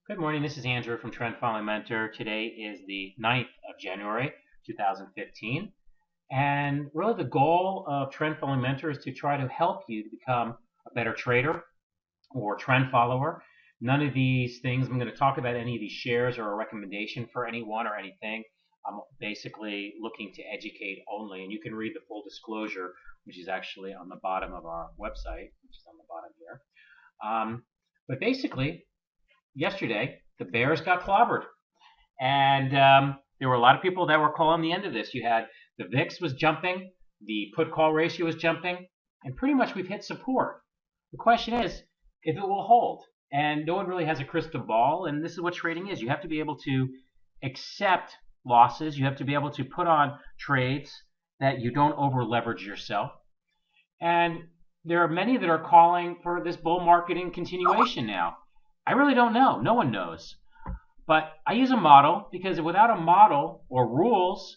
Good morning, this is Andrew from Trend Following Mentor. Today is the 9th of January, 2015. And really the goal of Trend Following Mentor is to try to help you to become a better trader or trend follower. None of these things, I'm going to talk about any of these shares or a recommendation for anyone or anything. I'm basically looking to educate only, and you can read the full disclosure, which is actually on the bottom of our website, which is on the bottom here. But basically, yesterday, the Bears got clobbered. And there were a lot of people that were calling the end of this. You had the VIX was jumping, the put-call ratio was jumping, and pretty much we've hit support. The question is if it will hold. And no one really has a crystal ball, and this is what trading is. You have to be able to accept losses. You have to be able to put on trades that you don't over-leverage yourself. And there are many that are calling for this bull market in continuation now. I really don't know. No one knows. But I use a model because without a model or rules,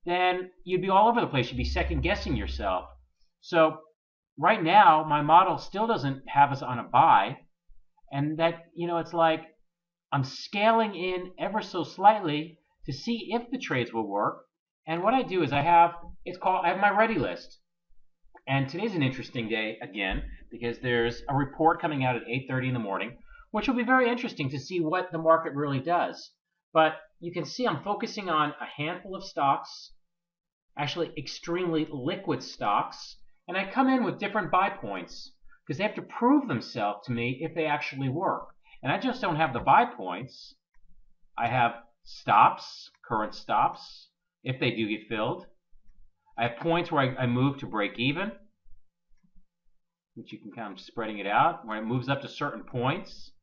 then you'd be all over the place. You'd be second guessing yourself. So right now, my model still doesn't have us on a buy. And that, it's like I'm scaling in ever so slightly to see if the trades will work. And what I do is I have my ready list. And today's an interesting day again because there's a report coming out at 8:30 in the morning, which will be very interesting to see what the market really does. But you can see I'm focusing on a handful of stocks, actually extremely liquid stocks, and I come in with different buy points because they have to prove themselves to me if they actually work. And I just don't have the buy points. I have stops, current stops, if they do get filled. I have points where I move to break even, which you can kind of spreading it out, where it moves up to certain points.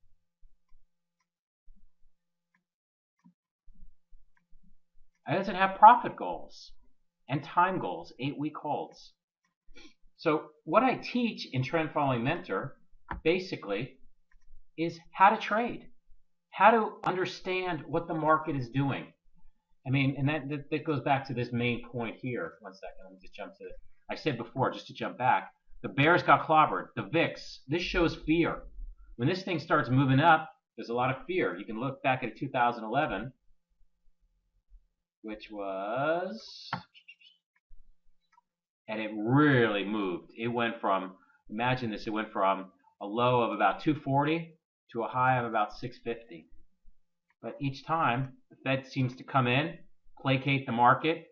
It doesn't have profit goals and time goals, 8-week holds. So what I teach in Trend Following Mentor basically is how to trade, how to understand what the market is doing. And that goes back to this main point here. One second, let me just jump to it. I said before, just to jump back, the Bears got clobbered, the VIX. This shows fear. When this thing starts moving up, there's a lot of fear. You can look back at 2011. Which was, and it really moved. It went from, imagine this, it went from a low of about 240 to a high of about 650. But each time, the Fed seems to come in, placate the market,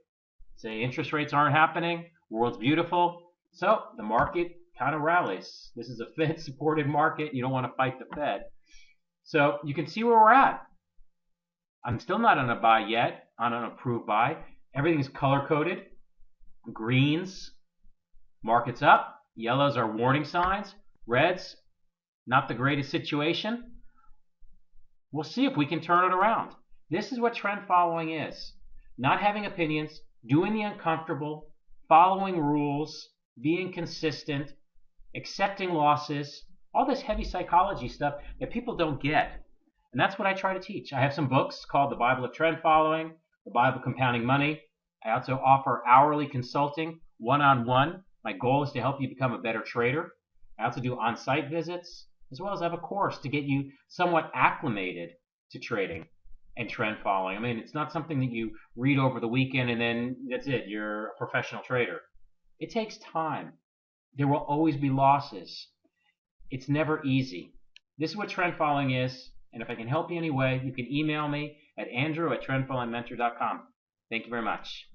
say interest rates aren't happening, world's beautiful. So the market kind of rallies. This is a Fed-supported market. You don't want to fight the Fed. So you can see where we're at. I'm still not on a buy yet, on an approved buy. Everything's color-coded. Greens, market's up. Yellows are warning signs. Reds, not the greatest situation. We'll see if we can turn it around. This is what trend following is. Not having opinions, doing the uncomfortable, following rules, being consistent, accepting losses, all this heavy psychology stuff that people don't get. And that's what I try to teach. I have some books called The Bible of Trend Following, The Bible Compounding Money. I also offer hourly consulting, one-on-one. My goal is to help you become a better trader. I also do on-site visits, as well as I have a course to get you somewhat acclimated to trading and trend following. It's not something that you read over the weekend and then that's it, you're a professional trader. It takes time. There will always be losses. It's never easy. This is what trend following is. And if I can help you in any way, you can email me at andrew@trendfollowingmentor.com. Thank you very much.